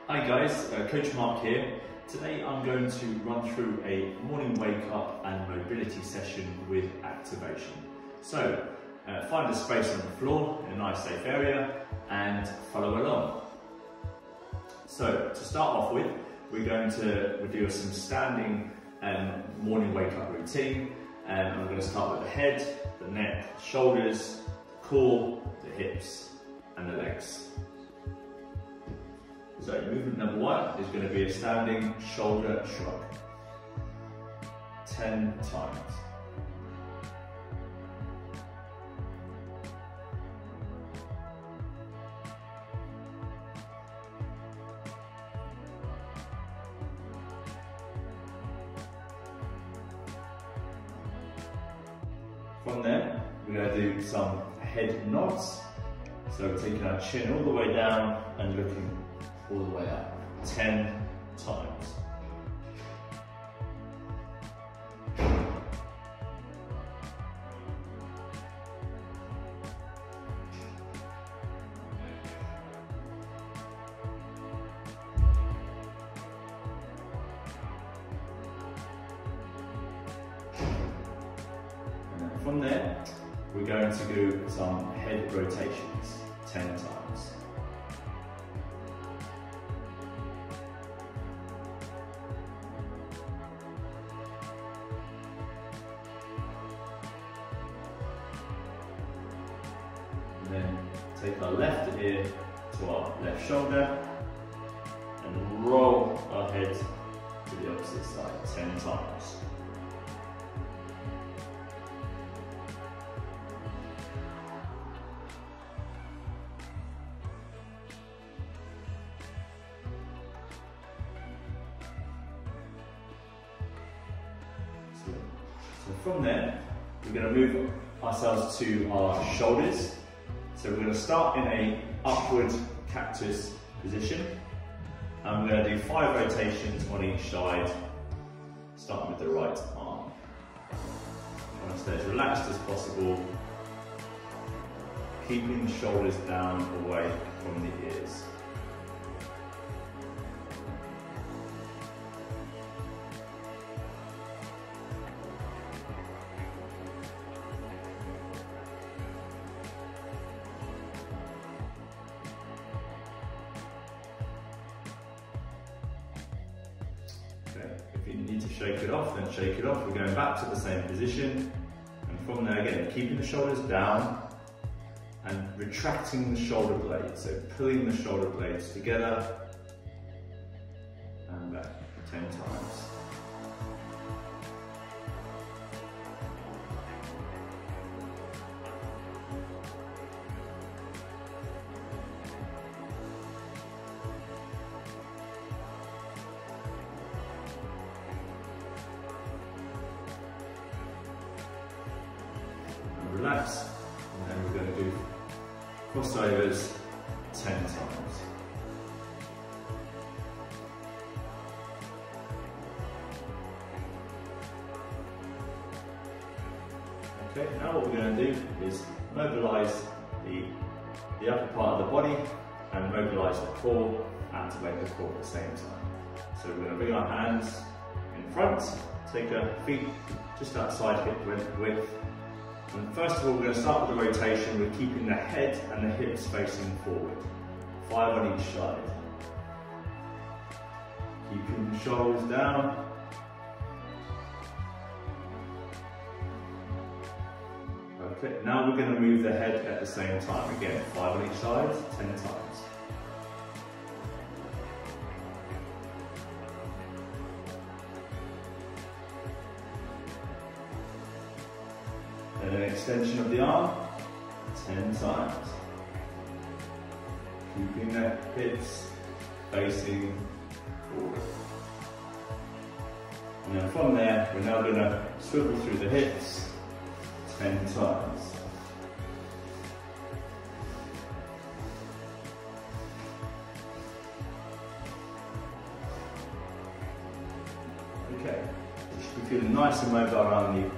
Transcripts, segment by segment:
Hi guys, Coach Mark here. Today I'm going to run through a morning wake up and mobility session with activation. So find a space on the floor in a nice safe area and follow along. So to start off with, we're going to do some standing morning wake up routine. And I'm going to start with the head, the neck, the shoulders, the core, the hips and the legs. So movement number one is going to be a standing shoulder shrug. 10 times. From there, we're going to do some head nods. So taking our chin all the way down and looking all the way up. 10 times. From there, we're going to do some head rotations, 10 times. And then take our left ear to our left shoulder and roll our head to the opposite side, 10 times. So from there, we're going to move ourselves to our shoulders. So we're going to start in an upward cactus position. And we're going to do 5 rotations on each side, starting with the right arm. Try to stay as relaxed as possible, keeping the shoulders down away from the ears. If you need to shake it off, then shake it off. We're going back to the same position. And from there again, keeping the shoulders down and retracting the shoulder blades. So pulling the shoulder blades together and back 10 times. Relax, and then we're going to do crossovers 10 times. Okay, now what we're going to do is mobilise the upper part of the body and mobilise the core, activate the core at the same time. So we're going to bring our hands in front, take our feet just outside hip width. And first of all, we're going to start with the rotation. We're keeping the head and the hips facing forward. 5 on each side. Keeping the shoulders down. Okay, now we're going to move the head at the same time. Again, 5 on each side, 10 times. And an extension of the arm, 10 times. Keeping the hips facing forward. And then from there, we're now going to swivel through the hips 10 times. Okay, you should be feeling nice and mobile around the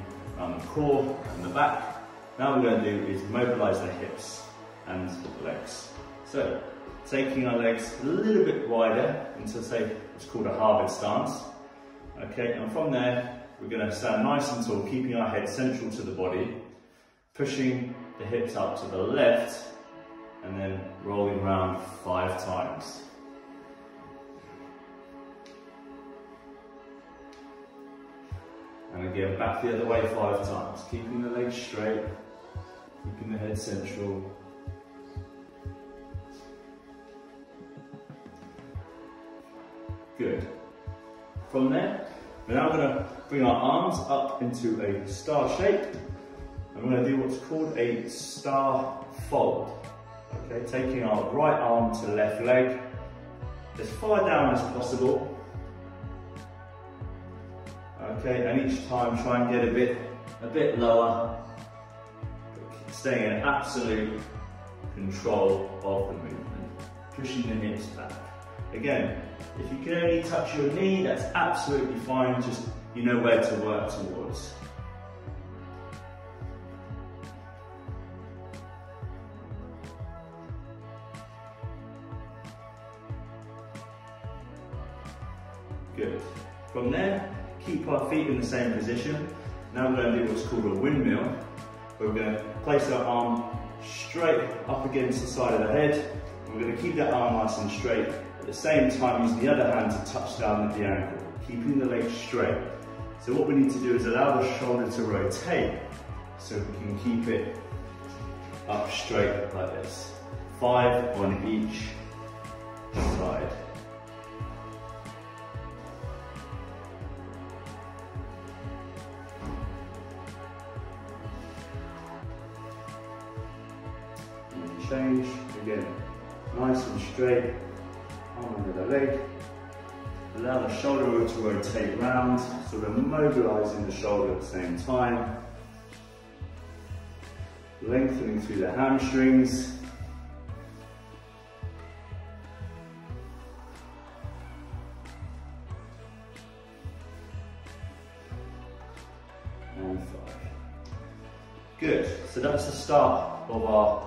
core and the back. Now what we're going to do is mobilise the hips and the legs. So taking our legs a little bit wider into, say, what's called a Harvard stance. Okay, and from there, we're going to stand nice and tall, keeping our head central to the body, pushing the hips up to the left, and then rolling around 5 times. And again, back the other way 5 times, keeping the legs straight, keeping the head central. Good. From there, we're now going to bring our arms up into a star shape, and we're going to do what's called a star fold. Okay, taking our right arm to left leg, as far down as possible. Okay, and each time try and get a bit lower, staying in absolute control of the movement, pushing the hips back. Again, if you can only touch your knee, that's absolutely fine, just you know where to work towards. Good. From there, keep our feet in the same position. Now we're going to do what's called a windmill, where we're going to place our arm straight up against the side of the head. We're going to keep that arm nice and straight, at the same time using the other hand to touch down at the ankle, keeping the leg straight. So what we need to do is allow the shoulder to rotate, so we can keep it up straight like this. 5 on each side. Change, again, nice and straight, arm under the leg. Allow the shoulder to rotate round, so we're mobilising the shoulder at the same time. Lengthening through the hamstrings. And 5. Good, so that's the start of our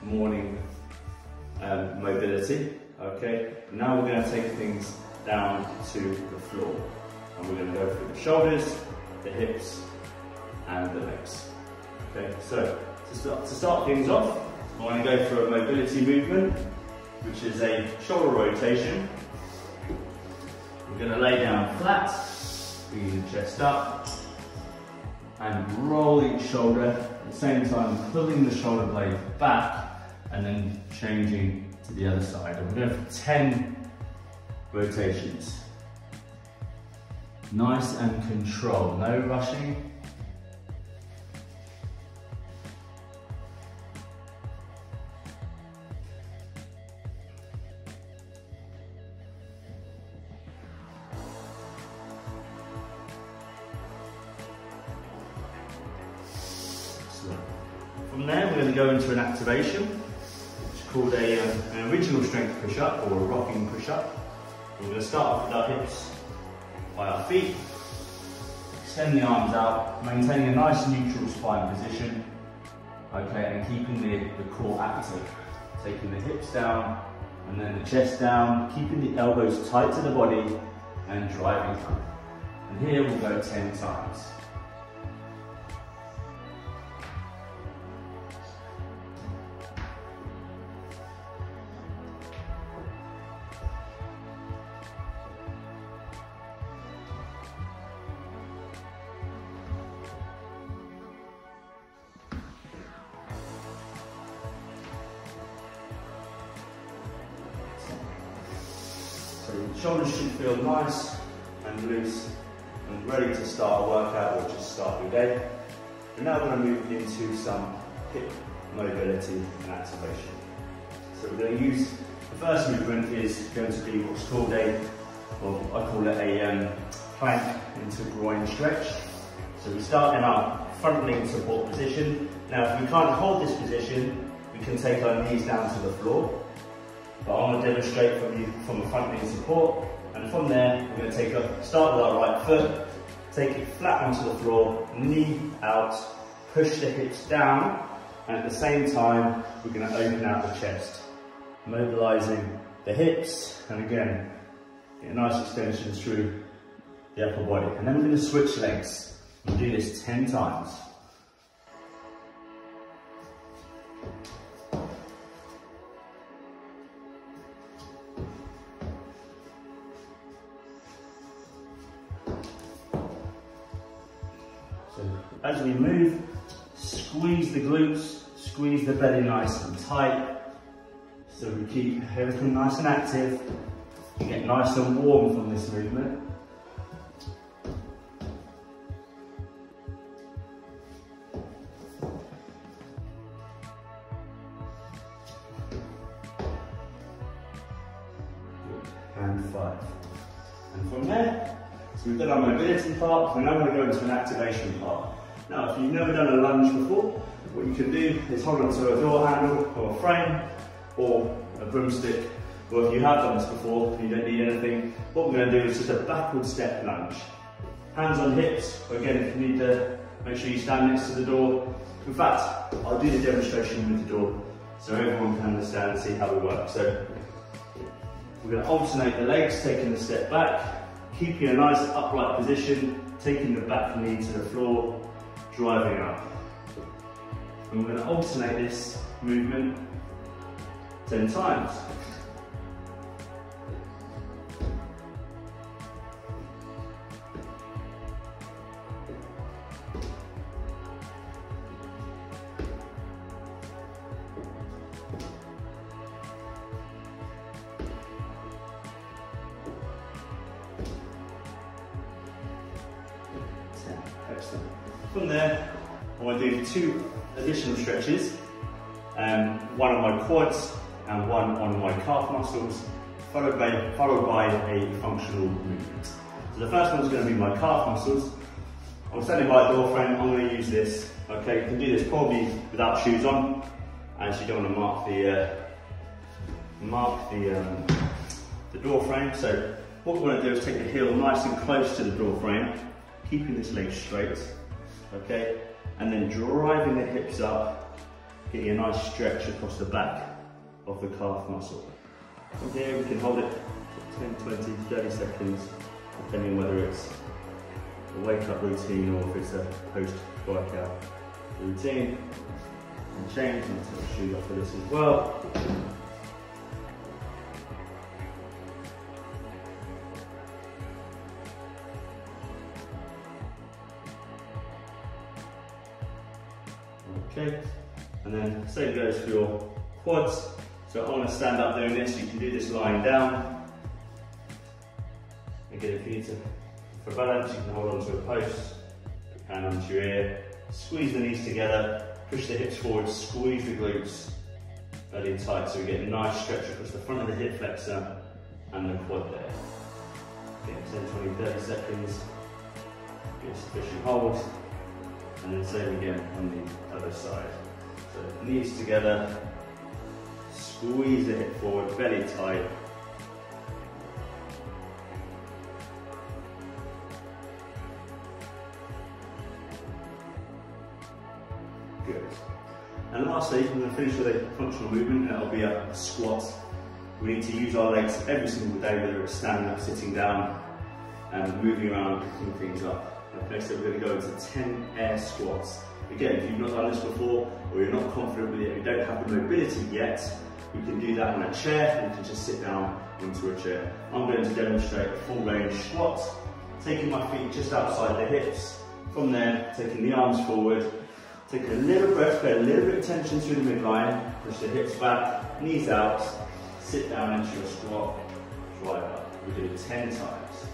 morning mobility. Okay, now we're going to take things down to the floor, and we're going to go through the shoulders, the hips and the legs. Okay, so to start things off, I want to go through a mobility movement, which is a shoulder rotation. We're going to lay down flat, bringing the chest up, and roll each shoulder, at the same time pulling the shoulder blade back, and then changing to the other side. And we're going for 10 rotations. Nice and controlled, no rushing. From there, we're going to go into an activation, which is called an original strength push-up, or a rocking push-up. We're going to start off with our hips by our feet, extend the arms out, maintaining a nice neutral spine position, okay, and keeping the core active. Taking the hips down, and then the chest down, keeping the elbows tight to the body, and driving up. And here we'll go 10 times. So the shoulders should feel nice and loose and ready to start a workout or just start your day. We're now going to move into some hip mobility and activation. So we're going to use, the first movement is going to be what's called I call it a plank into groin stretch. So we start in our front leg support position. Now if we can't hold this position, we can take our knees down to the floor. But I'm going to demonstrate from a front knee support, and from there we're going to start with our right foot, take it flat onto the floor, knee out, push the hips down, and at the same time we're going to open out the chest. mobilising the hips, and again, get a nice extension through the upper body. And then we're going to switch legs. We'll do this 10 times. So as we move, squeeze the glutes, squeeze the belly nice and tight, so we keep everything nice and active. You get nice and warm from this movement. And 5. And from there, so we've done our mobility part, we're now going to go into an activation part. Now, if you've never done a lunge before, what you can do is hold onto a door handle or a frame or a broomstick. Or if you have done this before and you don't need anything, what we're going to do is just a backward step lunge. Hands on hips. Again, if you need to, make sure you stand next to the door. In fact, I'll do the demonstration with the door so everyone can understand and see how we work. So we're going to alternate the legs, taking the step back, keeping a nice upright position, taking the back knee to the floor, driving up. And we're going to alternate this movement 10 times. Excellent. From there, I want to do 2 additional stretches, one on my quads and one on my calf muscles, followed by a functional movement. So the first one's going to be my calf muscles. I'm standing by a door frame, I'm going to use this. Okay, you can do this probably without shoes on, as you don't want to mark the door frame. So what we're going to do is take the heel nice and close to the door frame, keeping this leg straight, okay, and then driving the hips up, getting a nice stretch across the back of the calf muscle. From here we can hold it for 10, 20, 30 seconds, depending on whether it's a wake-up routine or if it's a post-workout routine. And change, and take the shoes off for this as well. Okay, and then same goes for your quads. So I want to stand up doing this. You can do this lying down. Again, if you need to, for balance, you can hold onto a post, put your hand onto your ear, squeeze the knees together, push the hips forward, squeeze the glutes, belly tight, so we get a nice stretch across the front of the hip flexor and the quad there. Again, 10, 20, 30 seconds, get sufficient hold. And then same again on the other side. So knees together, squeeze the hip forward, belly tight. Good. And lastly, we're going to finish with a functional movement, and that'll be a squat. We need to use our legs every single day, whether it's standing up, sitting down, and moving around, picking things up. Okay, so we're going to go into 10 air squats. Again, if you've not done this before, or you're not confident with it, you don't have the mobility yet, you can do that on a chair, and you can just sit down onto a chair. I'm going to demonstrate a full range squat, taking my feet just outside the hips. From there, taking the arms forward, taking a little breath, pay a little bit of tension through the midline, push the hips back, knees out, sit down into your squat, drive up. We do it 10 times.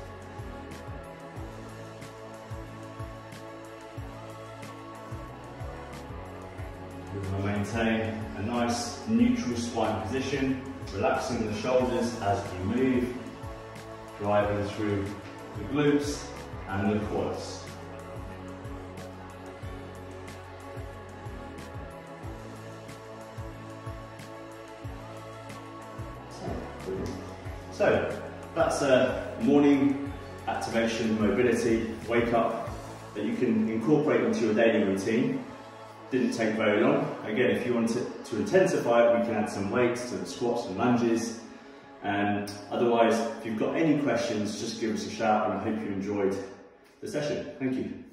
We're going to maintain a nice neutral spine position, relaxing the shoulders as we move, driving through the glutes and the quads. So that's a morning activation, mobility, wake up that you can incorporate into your daily routine. didn't take very long. Again, if you want to intensify it, we can add some weights to the squats and lunges. Otherwise, if you've got any questions, just give us a shout, and I hope you enjoyed the session. Thank you.